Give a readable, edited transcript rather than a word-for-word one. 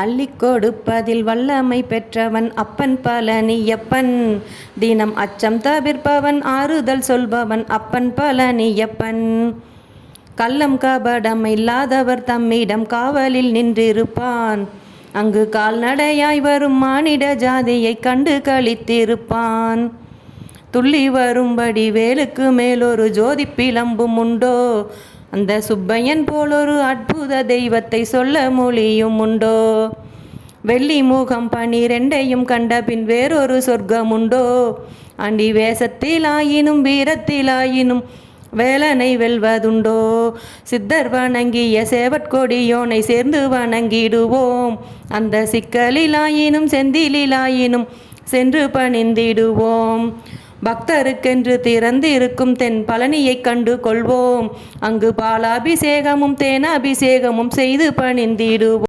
அள்ளிக் கொடுப்பதில் வல்லமை பெற்றவன் அப்பன் பழனியப்பன். தினம் அச்சம் தவிர்ப்பவன் ஆறுதல் சொல்பவன் அப்பன் பழனியப்பன். கள்ளம் கபடம் இல்லாதவர் தம்மிடம் காவலில் நின்றிருப்பான். அங்கு கால்நடையாய் வரும் மானிட ஜாதியை கண்டு களித்திருப்பான். துள்ளி வரும்படி வேலுக்கு மேலொரு ஜோதி பிளம்பும் உண்டோ? அந்த சுப்பையன் போலொரு அற்புத தெய்வத்தை சொல்ல மொழியும் உண்டோ? வெள்ளி முகம் 12 கண்ட பின் வேறொரு சொர்க்கம் உண்டோ? ஆண்டி வேஷத்திலாயினும் வீரத்திலாயினும் வேலனை வெல்வதுண்டோ? சித்தர் வணங்கிய சேவற்கொடியோனை சேர்ந்து வணங்கிடுவோம். அந்த சிக்கலிலாயினும் செந்திலாயினும் சென்று பணிந்திடுவோம். பக்தருக்கென்று திறந்திருக்கும் தென் பழனியை கண்டு கொள்வோம். அங்கு பாலாபிஷேகமும் தேனாபிஷேகமும் செய்து பணிந்திடுவோம்.